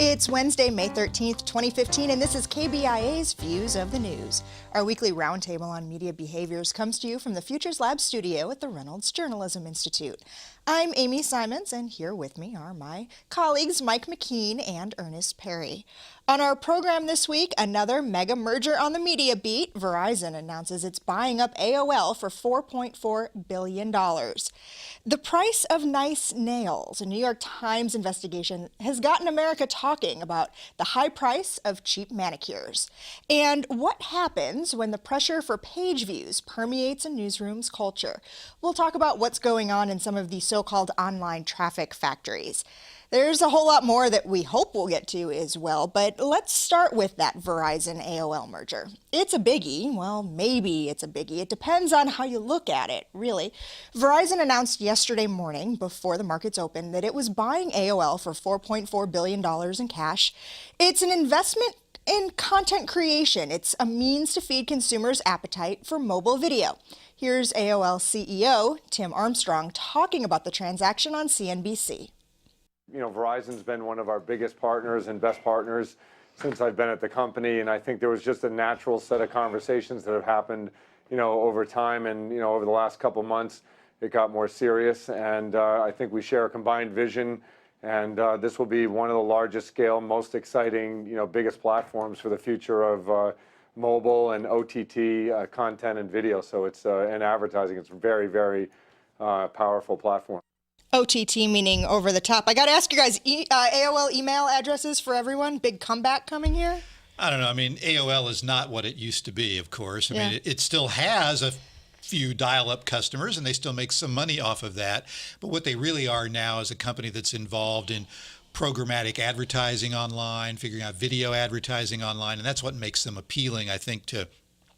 It's Wednesday, May 13th, 2015, and this is KBIA's Views of the News. Our weekly roundtable on media behaviors comes to you from the Futures Lab studio at the Reynolds Journalism Institute. I'm Amy Simons, and here with me are my colleagues Mike McKean and Earnest Perry. On our program this week, another mega merger on the media beat. Verizon announces it's buying up AOL for $4.4 billion. The price of nice nails. A New York Times investigation has gotten America talking about the high price of cheap manicures. And what happens when the pressure for page views permeates a newsroom's culture? We'll talk about what's going on in some of these so-called online traffic factories. There's a whole lot more that we hope we'll get to as well, but let's start with that Verizon AOL merger. It's a biggie. Well, maybe it's a biggie. It depends on how you look at it, really. Verizon announced yesterday morning, before the markets opened, that it was buying AOL for $4.4 billion in cash. It's an investment in content creation. It's a means to feed consumers' appetite for mobile video. Here's AOL CEO Tim Armstrong talking about the transaction on CNBC. You know, Verizon's been one of our biggest partners and best partners since I've been at the company, and I think there was just a natural set of conversations that have happened, you know, over time, and, you know, over the last couple months, it got more serious, and I think we share a combined vision, and this will be one of the largest scale, most exciting, you know, biggest platforms for the future of mobile and OTT content and video. So it's and advertising. It's a very, very powerful platform. OTT meaning over the top. I got to ask you guys, AOL email addresses for everyone? Big comeback coming here? I don't know. I mean, AOL is not what it used to be, of course. I mean, it still has a few dial-up customers, and they still make some money off of that. But what they really are now is a company that's involved in programmatic advertising online, figuring out video advertising online, and that's what makes them appealing, I think, to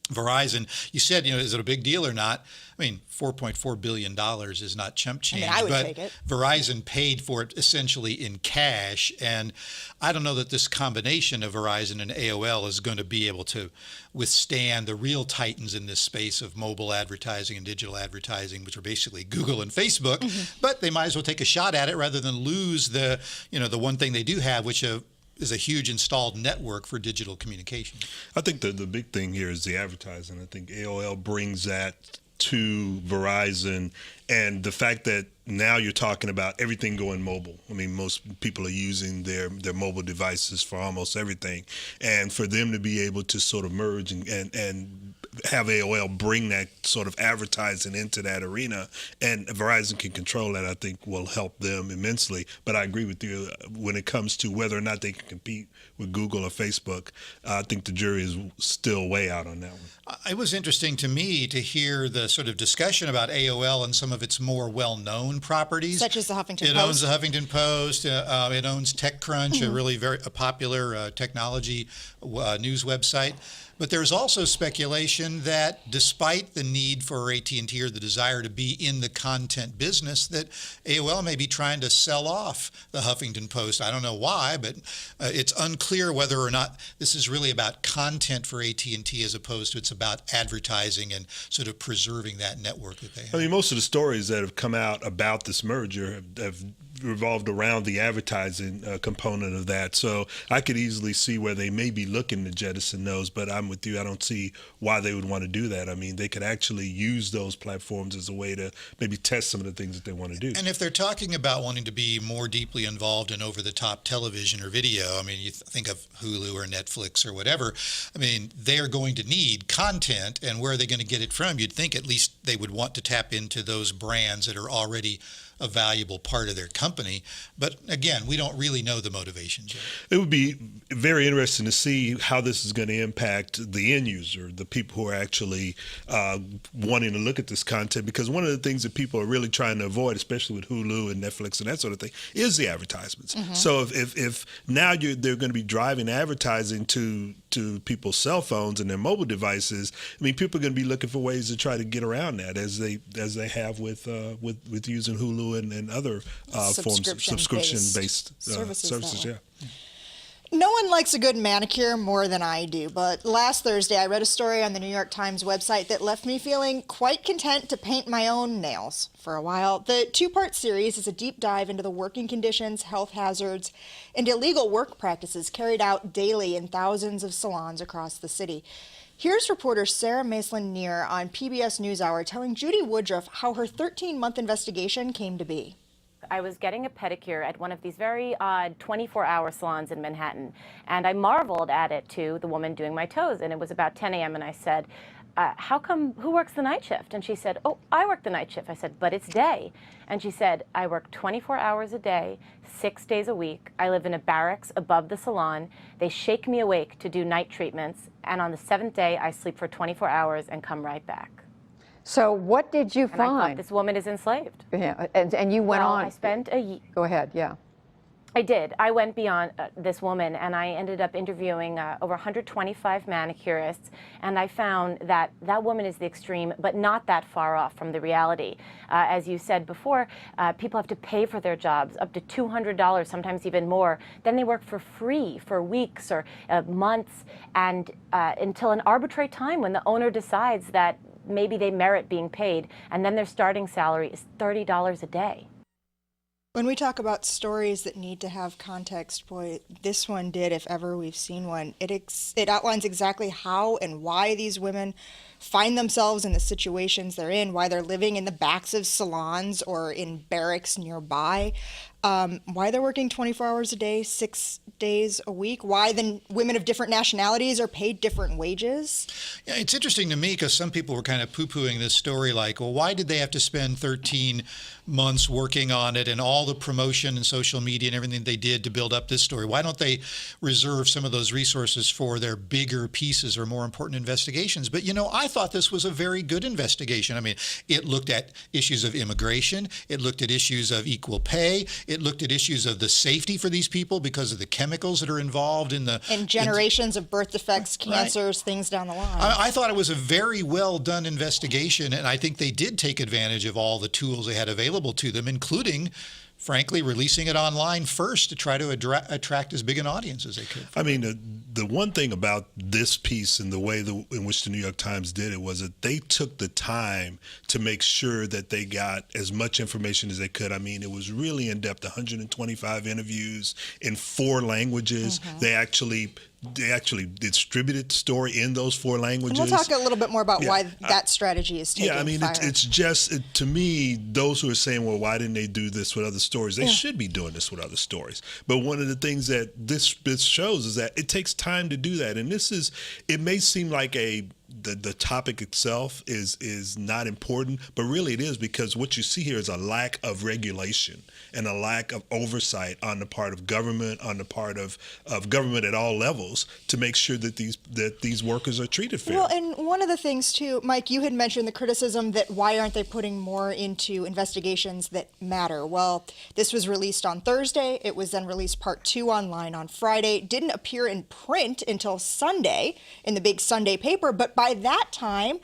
Verizon. You said, you know, is it a big deal or not? I mean, $4.4 billion is not chump change. I would take it. Verizon paid for it essentially in cash. And I don't know that this combination of Verizon and AOL is going to be able to withstand the real titans in this space of mobile advertising and digital advertising, which are basically Google and Facebook. Mm-hmm. But they might as well take a shot at it rather than lose the, you know, the one thing they do have, which is a huge installed network for digital communication. I think the big thing here is the advertising. I think AOL brings that to Verizon, and the fact that now you're talking about everything going mobile. I mean, most people are using their mobile devices for almost everything, and for them to be able to sort of merge and have AOL bring that sort of advertising into that arena, and Verizon can control that, I think will help them immensely. But I agree with you when it comes to whether or not they can compete with Google or Facebook. I think the jury is still way out on that one. It was interesting to me to hear the sort of discussion about AOL and some of its more well-known properties. Such as the Huffington Post. It owns the Huffington Post. It owns TechCrunch, a really very popular technology news website. But there's also speculation that despite the need for AT&T or the desire to be in the content business, that AOL may be trying to sell off the Huffington Post. I don't know why, but it's unclear whether or not this is really about content for AT&T as opposed to it's about advertising and sort of preserving that network that they have. I mean, most of the stories that have come out about this merger have revolved around the advertising component of that. So I could easily see where they may be looking to jettison those, but I'm with you. I don't see why they would want to do that. I mean, they could actually use those platforms as a way to maybe test some of the things that they want to do. And if they're talking about wanting to be more deeply involved in over-the-top television or video, I mean, you think of Hulu or Netflix or whatever, I mean, they're going to need content, and where are they going to get it from? You'd think at least they would want to tap into those brands that are already a valuable part of their company. But again, we don't really know the motivations yet. It would be very interesting to see how this is going to impact the end user, the people who are actually wanting to look at this content, because one of the things that people are really trying to avoid, especially with Hulu and Netflix and that sort of thing, is the advertisements. Mm-hmm. So if now they're going to be driving advertising to people's cell phones and their mobile devices, I mean, people are going to be looking for ways to try to get around that, as they have with using Hulu and other forms of subscription-based services. Yeah. No one likes a good manicure more than I do, but last Thursday I read a story on the New York Times website that left me feeling quite content to paint my own nails for a while. The two-part series is a deep dive into the working conditions, health hazards, and illegal work practices carried out daily in thousands of salons across the city. Here's reporter Sarah Maslin-Neer on PBS NewsHour telling Judy Woodruff how her 13-month investigation came to be. I was getting a pedicure at one of these very odd 24-hour salons in Manhattan, and I marveled at it to the woman doing my toes, and it was about 10 a.m., and I said, who works the night shift? And she said, oh, I work the night shift. I said, but it's day. And she said, I work 24 hours a day, 6 days a week. I live in a barracks above the salon. They shake me awake to do night treatments, and on the 7th day, I sleep for 24 hours and come right back. So what did you And I thought, find? this woman is enslaved. Yeah, and you went Well, on. I spent a year. Go ahead, yeah. I did. I went beyond this woman, and I ended up interviewing over 125 manicurists, and I found that that woman is the extreme, but not that far off from the reality. As you said before, people have to pay for their jobs, up to $200, sometimes even more. Then they work for free for weeks or months, and until an arbitrary time when the owner decides that maybe they merit being paid, and then their starting salary is $30 a day. When we talk about stories that need to have context, boy, this one did, if ever we've seen one. It outlines exactly how and why these women find themselves in the situations they're in, why they're living in the backs of salons or in barracks nearby, why they're working 24 hours a day, 6 days a week, why the women of different nationalities are paid different wages. Yeah, it's interesting to me because some people were kind of poo-pooing this story like, well, why did they have to spend 13 months working on it and all the promotion and social media and everything they did to build up this story? Why don't they reserve some of those resources for their bigger pieces or more important investigations? But, you know, I thought this was a very good investigation. I mean, it looked at issues of immigration. It looked at issues of equal pay. It looked at issues of the safety for these people because of the chemicals that are involved in the... And generations of birth defects, cancers, right, things down the line. I thought it was a very well done investigation, and I think they did take advantage of all the tools they had available to them, including, frankly, releasing it online first to try to attract as big an audience as they could. I mean, the one thing about this piece and the way in which the New York Times did it was that they took the time to make sure that they got as much information as they could. I mean, it was really in-depth, 125 interviews in 4 languages. Mm-hmm. They actually distributed the story in those 4 languages. And we'll talk a little bit more about why that strategy is taking fire. Yeah, I mean, it's just, to me, those who are saying, well, why didn't they do this with other stories? They should be doing this with other stories. But one of the things that this shows is that it takes time to do that. And it may seem like the topic itself is not important, but really it is, because what you see here is a lack of regulation and a lack of oversight on the part of government, on the part of government at all levels, to make sure that these workers are treated fairly. Well, and one of the things too, Mike, you had mentioned the criticism that why aren't they putting more into investigations that matter? Well, this was released on Thursday. It was then released part 2 online on Friday. It didn't appear in print until Sunday in the big Sunday paper, but by that time,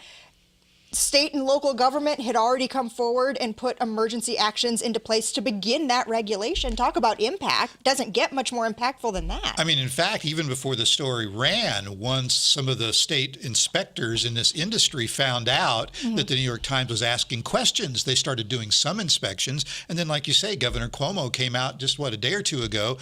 state and local government had already come forward and put emergency actions into place to begin that regulation. Talk about impact. Doesn't get much more impactful than that. I mean, in fact, even before the story ran, once some of the state inspectors in this industry found out that the New York Times was asking questions, they started doing some inspections. And then, like you say, Governor Cuomo came out just, a day or two ago.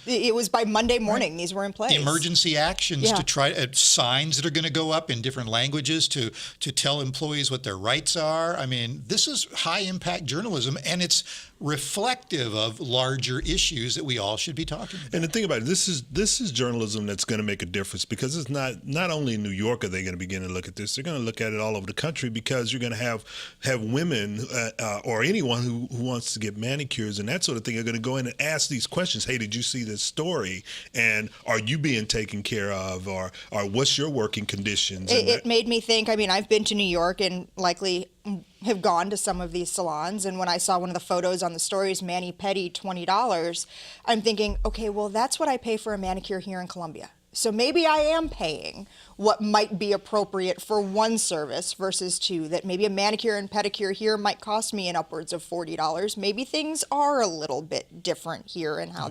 It was by Monday morning. These were in place. Emergency actions to try, signs that are going to go up in different languages to tell employees what their rights are. I mean, this is high impact journalism, and it's reflective of larger issues that we all should be talking about. And the thing about it, this is journalism that's going to make a difference, because it's not only in New York are they going to begin to look at this, they're going to look at it all over the country, because you're going to have women or anyone who wants to get manicures and that sort of thing are going to go in and ask these questions. Hey, did you see this story? And are you being taken care of? Or what's your working conditions? It made me think, I mean, I've been to New York and likely have gone to some of these salons, and when I saw one of the photos on the stories, mani-pedi, $20, I'm thinking, okay, well, that's what I pay for a manicure here in Columbia. So maybe I am paying what might be appropriate for one service versus two, that maybe a manicure and pedicure here might cost me an upwards of $40. Maybe things are a little bit different here and how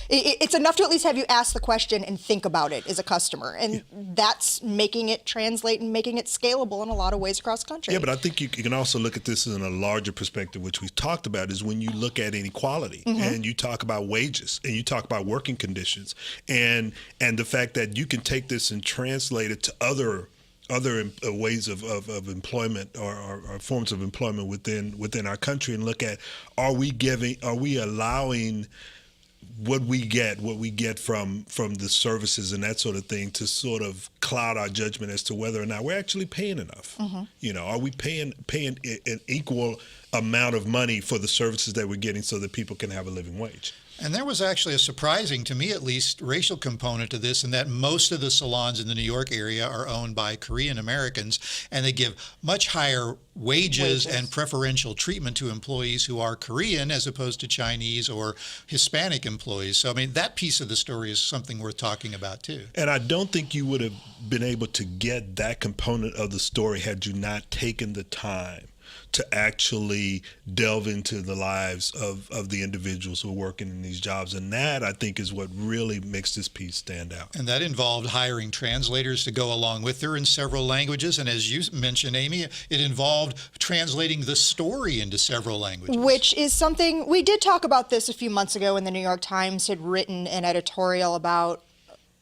it's enough to at least have you ask the question and think about it as a customer. And that's making it translate and making it scalable in a lot of ways across the country. Yeah, but I think you can also look at this in a larger perspective, which we've talked about, is when you look at inequality and you talk about wages and you talk about working conditions and the fact that you can take this and translate it to other ways of employment or forms of employment within our country and look at are we allowing what we get from the services and that sort of thing to sort of cloud our judgment as to whether or not we're actually paying enough. Are we paying an equal amount of money for the services that we're getting so that people can have a living wage? And there was actually a surprising, to me at least, racial component to this, in that most of the salons in the New York area are owned by Korean Americans, and they give much higher wages and preferential treatment to employees who are Korean as opposed to Chinese or Hispanic employees. So, I mean, that piece of the story is something worth talking about, too. And I don't think you would have been able to get that component of the story had you not taken the time to actually delve into the lives of the individuals who are working in these jobs. And that, I think, is what really makes this piece stand out. And that involved hiring translators to go along with her in several languages. And as you mentioned, Amy, it involved translating the story into several languages. Which is something, we did talk about this a few months ago when the New York Times had written an editorial about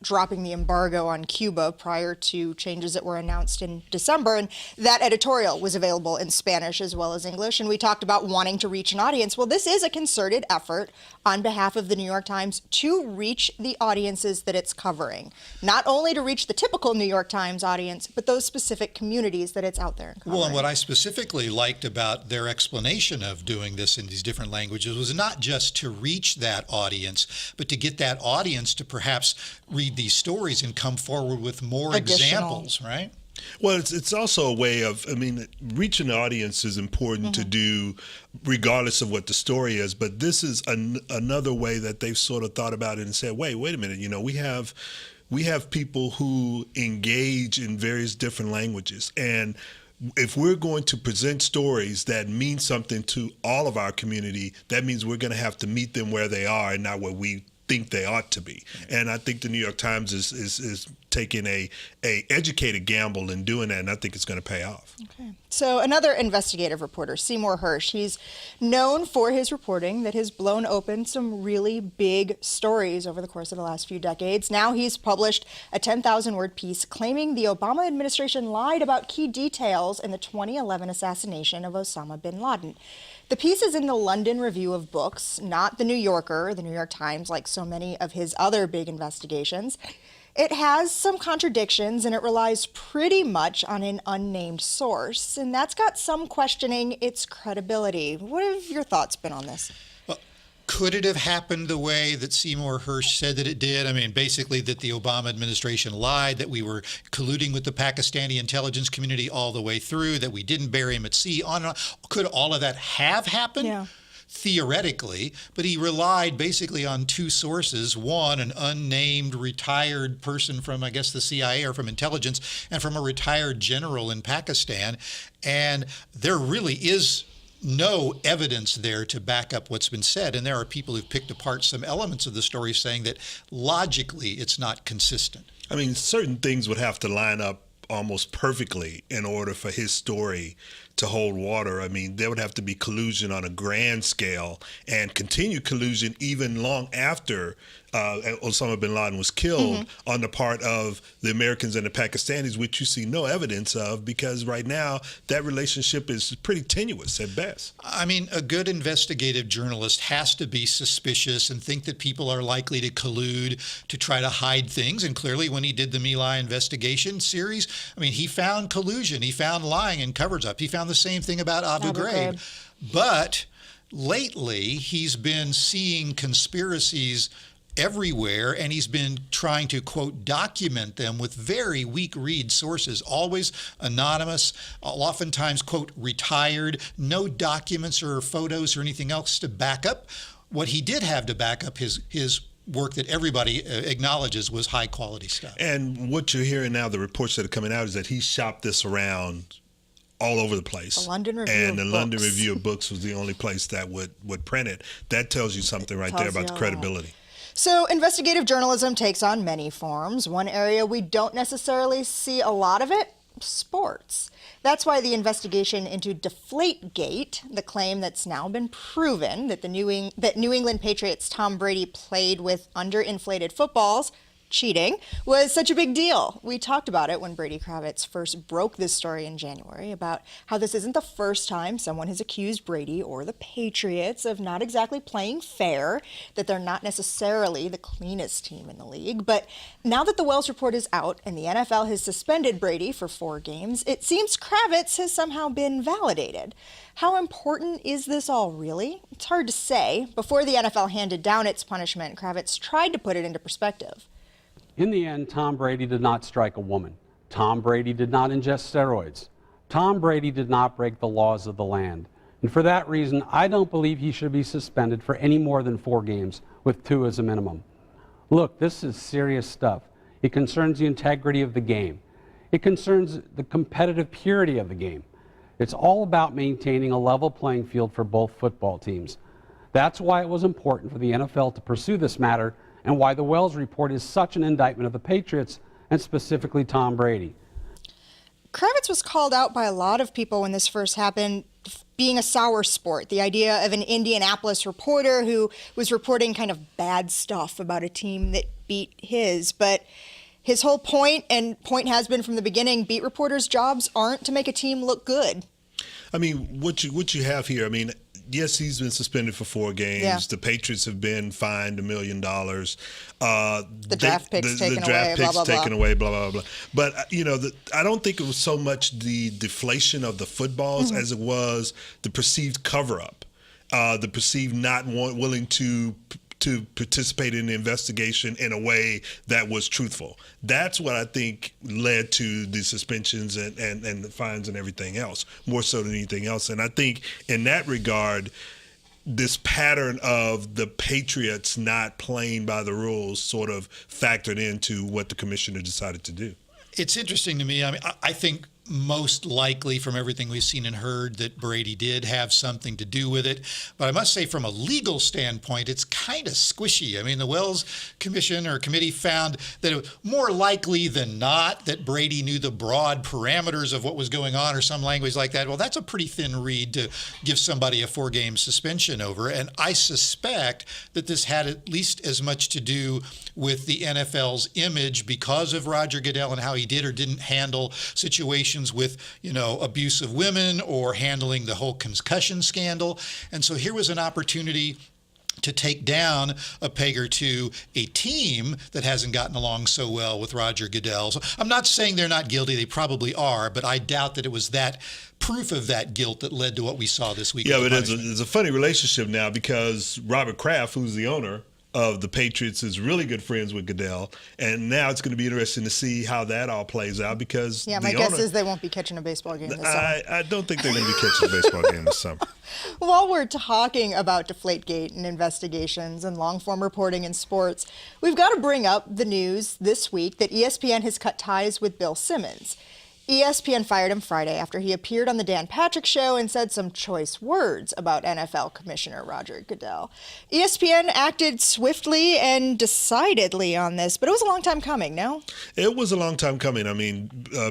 dropping the embargo on Cuba prior to changes that were announced in December. And that editorial was available in Spanish as well as English. And we talked about wanting to reach an audience. Well, this is a concerted effort on behalf of the New York Times to reach the audiences that it's covering. Not only to reach the typical New York Times audience, but those specific communities that it's out there covering. Well, and what I specifically liked about their explanation of doing this in these different languages was not just to reach that audience, but to get that audience to perhaps read these stories and come forward with more examples, right? Well, it's also a way of, reaching the audience is important to do regardless of what the story is, but this is another way that they've sort of thought about it and said, wait a minute, we have people who engage in various different languages, and if we're going to present stories that mean something to all of our community, that means we're going to have to meet them where they are and not where we think they ought to be. And I think the New York Times is taking a educated gamble in doing that, and I think it's going to pay off. Okay. So another investigative reporter, Seymour Hersh, he's known for his reporting that has blown open some really big stories over the course of the last few decades. Now he's published a 10,000-word piece claiming the Obama administration lied about key details in the 2011 assassination of Osama bin Laden. The piece is in the London Review of Books, not the New Yorker or the New York Times, like so many of his other big investigations. It has some contradictions, and it relies pretty much on an unnamed source, and that's got some questioning its credibility. What have your thoughts been on this? Well, could it have happened the way that Seymour Hersh said that it did? I mean, basically that the Obama administration lied, that we were colluding with the Pakistani intelligence community all the way through, that we didn't bury him at sea, on and on. Could all of that have happened? Yeah. Theoretically, but he relied basically on two sources. One, an unnamed retired person from, I guess, the CIA or from intelligence, and from a retired general in Pakistan. And there really is no evidence there to back up what's been said. And there are people who've picked apart some elements of the story saying that logically it's not consistent. I mean, certain things would have to line up almost perfectly in order for his story to hold water. I mean, there would have to be collusion on a grand scale and continued collusion even long after Osama bin Laden was killed on the part of the Americans and the Pakistanis, which you see no evidence of, because right now that relationship is pretty tenuous at best. I mean, a good investigative journalist has to be suspicious and think that people are likely to collude to try to hide things. And clearly when he did the My Lai investigation series, I mean, he found collusion, he found lying and covers up. He found the same thing about Abu Ghraib. But lately he's been seeing conspiracies everywhere, and he's been trying to, quote, document them with very weak read sources, always anonymous, oftentimes, quote, retired, no documents or photos or anything else to back up. What he did have to back up his work that everybody acknowledges was high quality stuff. And what you're hearing now, the reports that are coming out, is that he shopped this around all over the place. The London Review and of the Books. London Review of Books was the only place that would print it. That tells you something right there about the credibility. So investigative journalism takes on many forms. One area we don't necessarily see a lot of it, sports. That's why the investigation into Deflategate, the claim that's now been proven that New England Patriots' Tom Brady played with underinflated footballs, cheating, was such a big deal. We talked about it when Brady Kravitz first broke this story in January about how this isn't the first time someone has accused Brady or the Patriots of not exactly playing fair, that they're not necessarily the cleanest team in the league. But now that the Wells report is out and the NFL has suspended Brady for 4 games, it seems Kravitz has somehow been validated. How important is this all really? It's hard to say. Before the NFL handed down its punishment, Kravitz tried to put it into perspective. In the end, Tom Brady did not strike a woman. Tom Brady did not ingest steroids. Tom Brady did not break the laws of the land. And for that reason, I don't believe he should be suspended for any more than 4 games, with 2 as a minimum. Look, this is serious stuff. It concerns the integrity of the game. It concerns the competitive purity of the game. It's all about maintaining a level playing field for both football teams. That's why it was important for the NFL to pursue this matter, and why the Wells report is such an indictment of the Patriots, and specifically Tom Brady. Kravitz was called out by a lot of people when this first happened, being a sour sport. The idea of an Indianapolis reporter who was reporting kind of bad stuff about a team that beat his. But his whole point, and point has been from the beginning, beat reporters' jobs aren't to make a team look good. I mean, what you have here, I mean, yes, he's been suspended for 4 games. Yeah. The Patriots have been fined $1 million. The draft picks taken away, blah, blah, taken blah. away, blah, blah, blah. But, I don't think it was so much the deflation of the footballs as it was the perceived cover-up, the perceived not willing to participate in the investigation in a way that was truthful. That's what I think led to the suspensions and the fines and everything else, more so than anything else. And I think in that regard, this pattern of the Patriots not playing by the rules sort of factored into what the commissioner decided to do. It's interesting to me. I mean, I think most likely from everything we've seen and heard that Brady did have something to do with it. But I must say from a legal standpoint, it's kind of squishy. I mean, the Wells Commission or committee found that it was more likely than not that Brady knew the broad parameters of what was going on or some language like that. Well, that's a pretty thin reed to give somebody a 4-game suspension over. And I suspect that this had at least as much to do with the NFL's image because of Roger Goodell and how he did or didn't handle situations with, abuse of women or handling the whole concussion scandal. And so here was an opportunity to take down a peg or two a team that hasn't gotten along so well with Roger Goodell. So I'm not saying they're not guilty. They probably are, but I doubt that it was that proof of that guilt that led to what we saw this week. Yeah, but it's a funny relationship now because Robert Kraft, who's the owner of the Patriots, is really good friends with Goodell, and now it's going to be interesting to see how that all plays out because my guess is they won't be catching a baseball game this summer. I don't think they're going to be catching a baseball game this summer. While we're talking about Deflategate and investigations and long-form reporting in sports, we've got to bring up the news this week that ESPN has cut ties with Bill Simmons. ESPN fired him Friday after he appeared on the Dan Patrick Show and said some choice words about NFL Commissioner Roger Goodell. ESPN acted swiftly and decidedly on this, but it was a long time coming, no? It was a long time coming. I mean,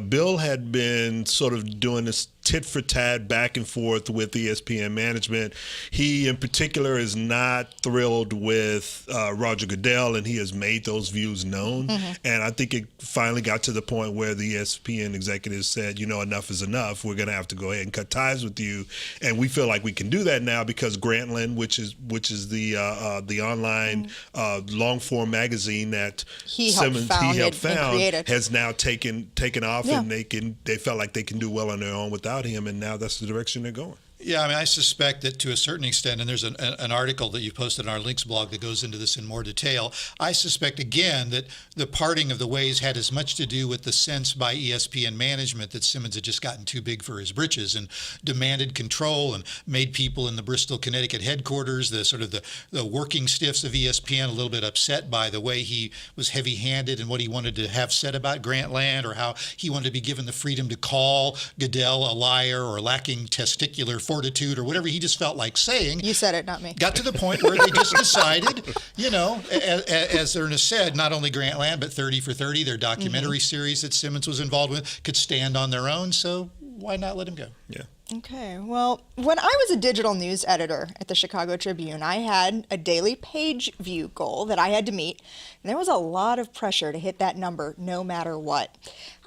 Bill had been sort of doing this tit for tat back and forth with ESPN management. He in particular is not thrilled with Roger Goodell, and he has made those views known. Mm-hmm. And I think it finally got to the point where the ESPN executives said, enough is enough. We're going to have to go ahead and cut ties with you. And we feel like we can do that now because Grantland, which is the online long form magazine that Simmons helped found, has now taken off, and they felt like they can do well on their own without him, and now that's the direction they're going. Yeah, I mean, I suspect that to a certain extent, and there's an article that you posted on our links blog that goes into this in more detail. I suspect, again, that the parting of the ways had as much to do with the sense by ESPN management that Simmons had just gotten too big for his britches and demanded control and made people in the Bristol, Connecticut headquarters, the sort of the working stiffs of ESPN, a little bit upset by the way he was heavy-handed and what he wanted to have said about Grantland, or how he wanted to be given the freedom to call Goodell a liar or lacking testicular fortitude or whatever he just felt like saying. You said it, not me. Got to the point where they just decided, as Ernest said, not only Grantland, but 30 for 30, their documentary series that Simmons was involved with, could stand on their own. So why not let him go? Yeah. Okay, well, when I was a digital news editor at the Chicago Tribune, I had a daily page view goal that I had to meet, and there was a lot of pressure to hit that number no matter what.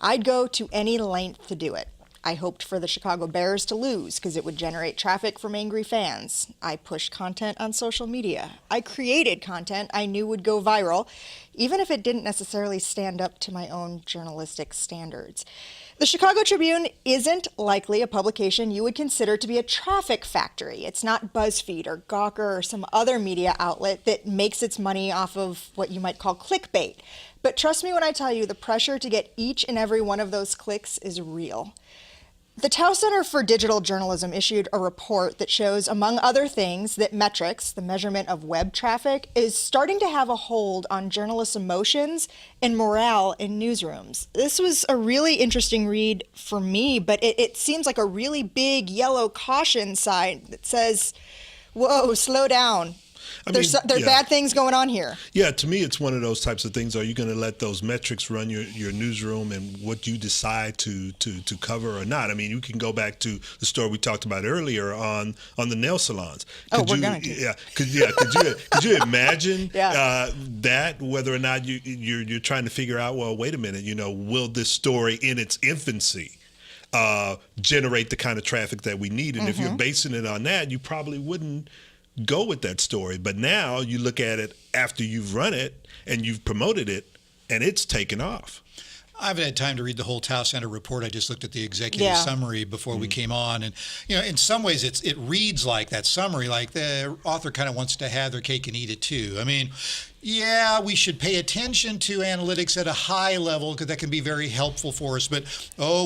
I'd go to any length to do it. I hoped for the Chicago Bears to lose because it would generate traffic from angry fans. I pushed content on social media. I created content I knew would go viral, even if it didn't necessarily stand up to my own journalistic standards. The Chicago Tribune isn't likely a publication you would consider to be a traffic factory. It's not BuzzFeed or Gawker or some other media outlet that makes its money off of what you might call clickbait. But trust me when I tell you, the pressure to get each and every one of those clicks is real. The Tau Center for Digital Journalism issued a report that shows, among other things, that metrics, the measurement of web traffic, is starting to have a hold on journalists' emotions and morale in newsrooms. This was a really interesting read for me, but it seems like a really big yellow caution sign that says, whoa, slow down. There's bad things going on here. Yeah, to me, it's one of those types of things. Are you going to let those metrics run your newsroom and what you decide to cover or not? I mean, you can go back to the story we talked about earlier on the nail salons. We're going to. Yeah, could you imagine that, whether or not you're trying to figure out, well, wait a minute, will this story in its infancy generate the kind of traffic that we need? And if you're basing it on that, you probably wouldn't go with that story. But now you look at it after you've run it and you've promoted it and it's taken off. I haven't had time to read the whole Tau Center report. I just looked at the executive summary before we came on. And, in some ways it reads like that summary, like the author kind of wants to have their cake and eat it too. I mean, yeah, we should pay attention to analytics at a high level because that can be very helpful for us. But,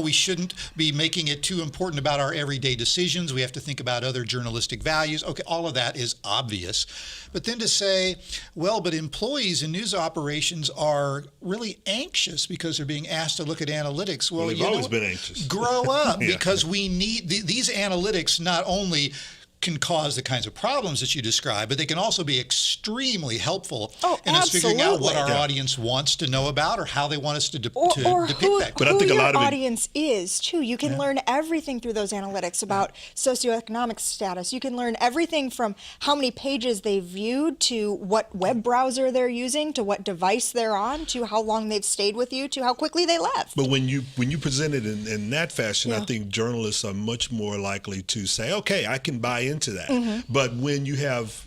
we shouldn't be making it too important about our everyday decisions. We have to think about other journalistic values. Okay, all of that is obvious. But then to say, well, but employees in news operations are really anxious because they're being asked to look at analytics. Well, they've always been anxious. Grow up because we need these analytics not only can cause the kinds of problems that you describe, but they can also be extremely helpful in us figuring out what our audience wants to know about or how they want us to depict that. But I think a lot of audience is too. You can learn everything through those analytics about socioeconomic status. You can learn everything from how many pages they viewed to what web browser they're using to what device they're on to how long they've stayed with you to how quickly they left. But when you present it in that fashion, I think journalists are much more likely to say, okay, I can buy into that. But when you have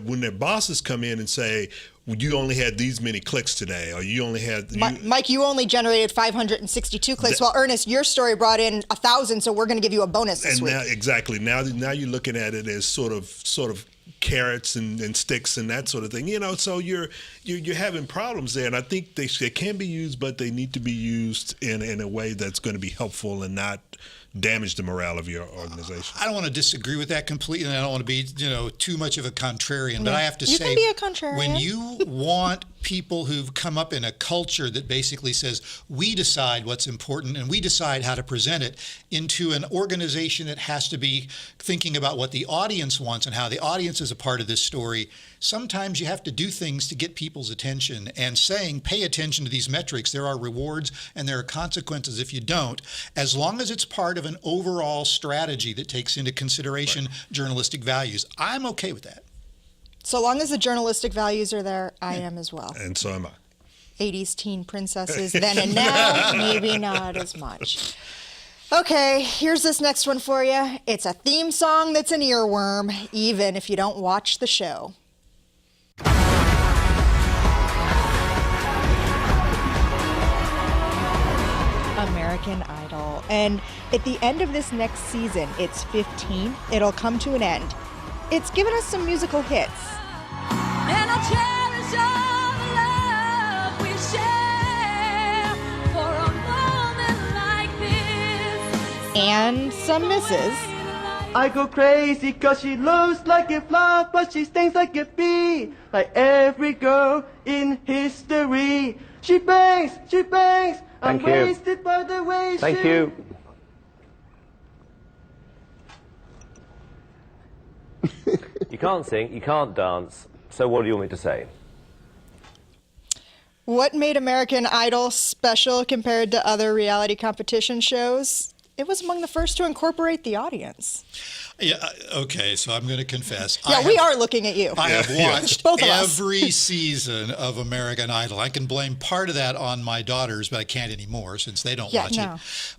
when their bosses come in and say, you only had these many clicks today, or you only had Mike, you only generated 562 clicks. Well, Ernest, your story brought in 1,000, so we're going to give you a bonus this week. Exactly. Now you're looking at it as sort of carrots and sticks and that sort of thing. So you're having problems there, and I think they can be used, but they need to be used in a way that's going to be helpful and not damage the morale of your organization. I don't want to disagree with that completely, and I don't want to be, too much of a contrarian. But I have to say, you can be a contrarian. When you want people who've come up in a culture that basically says we decide what's important and we decide how to present it into an organization that has to be thinking about what the audience wants and how the audience is a part of this story, sometimes you have to do things to get people's attention. And saying, pay attention to these metrics, there are rewards and there are consequences if you don't, as long as it's part of an overall strategy that takes into consideration journalistic values. I'm okay with that. So long as the journalistic values are there, I am as well. And so am I. 80s teen princesses then and now, maybe not as much. Okay, here's this next one for you. It's a theme song that's an earworm, even if you don't watch the show. American Idol. And at the end of this next season, its 15th, it'll come to an end. It's given us some musical hits. And I'll cherish all the love we share for a moment like this. And some misses. I go crazy cause she looks like a flower, but she stings like a bee, like every girl in history. She bangs, I'm Thank you. wasted by the way Thank you. You can't sing, you can't dance, so what do you want me to say? What made American Idol special compared to other reality competition shows? It was among the first to incorporate the audience. Yeah, okay, so I'm going to confess. Yeah, we are looking at you. I have watched Both of us. every season of American Idol. I can blame part of that on my daughters, but I can't anymore since they don't watch it.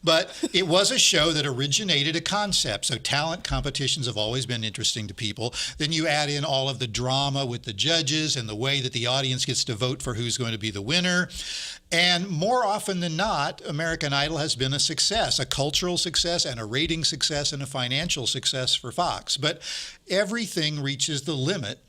But it was a show that originated a concept. So talent competitions have always been interesting to people. Then you add in all of the drama with the judges and the way that the audience gets to vote for who's going to be the winner. And more often than not, American Idol has been a success, a cultural success and a rating success and a financial success for Fox. But everything reaches the limit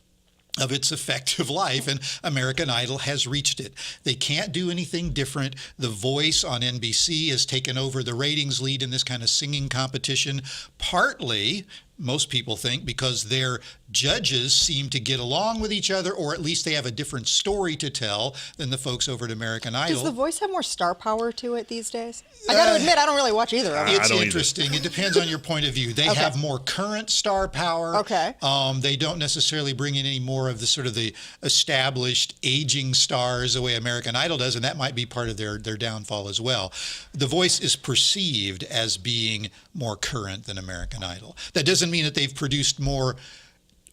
of its effective life, and American Idol has reached it. They can't do anything different. The Voice on NBC has taken over the ratings lead in this kind of singing competition, partly, most people think, because their judges seem to get along with each other, or at least they have a different story to tell than the folks over at American Idol. Does The Voice have more star power to it these days? I got to admit, I don't really watch either of them. It's interesting. It depends on your point of view. They have more current star power. Okay. They don't necessarily bring in any more of the sort of the established aging stars the way American Idol does, and that might be part of their downfall as well. The Voice is perceived as being more current than American Idol. That doesn't mean that they've produced more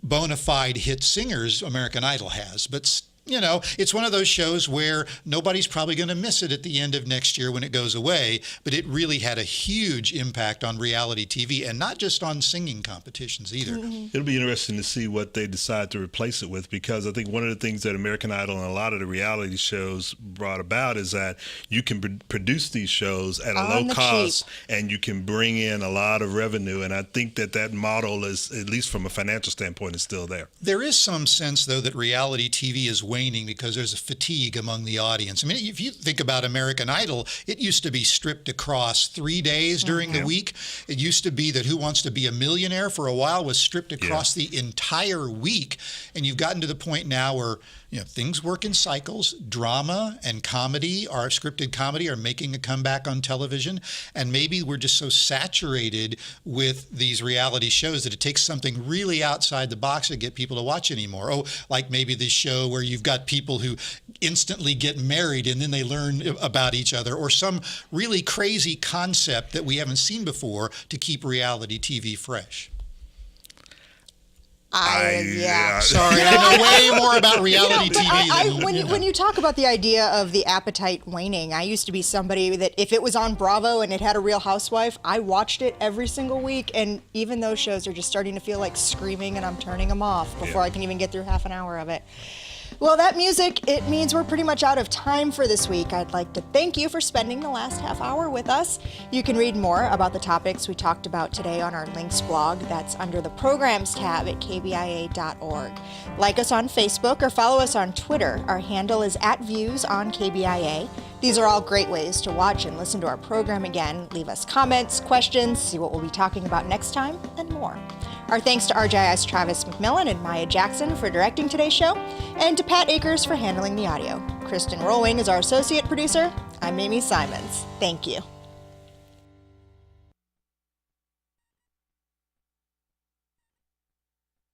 bona fide hit singers American Idol has, but you know, it's one of those shows where nobody's probably going to miss it at the end of next year when it goes away, but it really had a huge impact on reality TV, and not just on singing competitions either. It'll be interesting to see what they decide to replace it with, because I think one of the things that American Idol and a lot of the reality shows brought about is that you can produce these shows at a low cost and you can bring in a lot of revenue, and I think that model is, at least from a financial standpoint, is still there. There is some sense, though, that reality TV is waning because there's a fatigue among the audience. I mean, if you think about American Idol, it used to be stripped across 3 days during the week. It used to be that Who Wants to Be a Millionaire for a while was stripped across the entire week. And you've gotten to the point now where, you know, things work in cycles. Drama and comedy, scripted comedy, are making a comeback on television. And maybe we're just so saturated with these reality shows that it takes something really outside the box to get people to watch anymore. Oh, like maybe this show where you've got people who instantly get married and then they learn about each other, or some really crazy concept that we haven't seen before to keep reality TV fresh. Sorry, I know way more about reality TV. When you talk about the idea of the appetite waning, I used to be somebody that if it was on Bravo and it had a Real Housewife, I watched it every single week, and even those shows are just starting to feel like screaming, and I'm turning them off before I can even get through half an hour of it. Well, that music, it means we're pretty much out of time for this week. I'd like to thank you for spending the last half hour with us. You can read more about the topics we talked about today on our links blog. That's under the Programs tab at kbia.org. Like us on Facebook or follow us on Twitter. Our handle is @ViewsOnKBIA. These are all great ways to watch and listen to our program again. Leave us comments, questions, see what we'll be talking about next time, and more. Our thanks to RJI's Travis McMillan and Maya Jackson for directing today's show, and to Pat Akers for handling the audio. Kristen Rolwing is our associate producer. I'm Amy Simons. Thank you.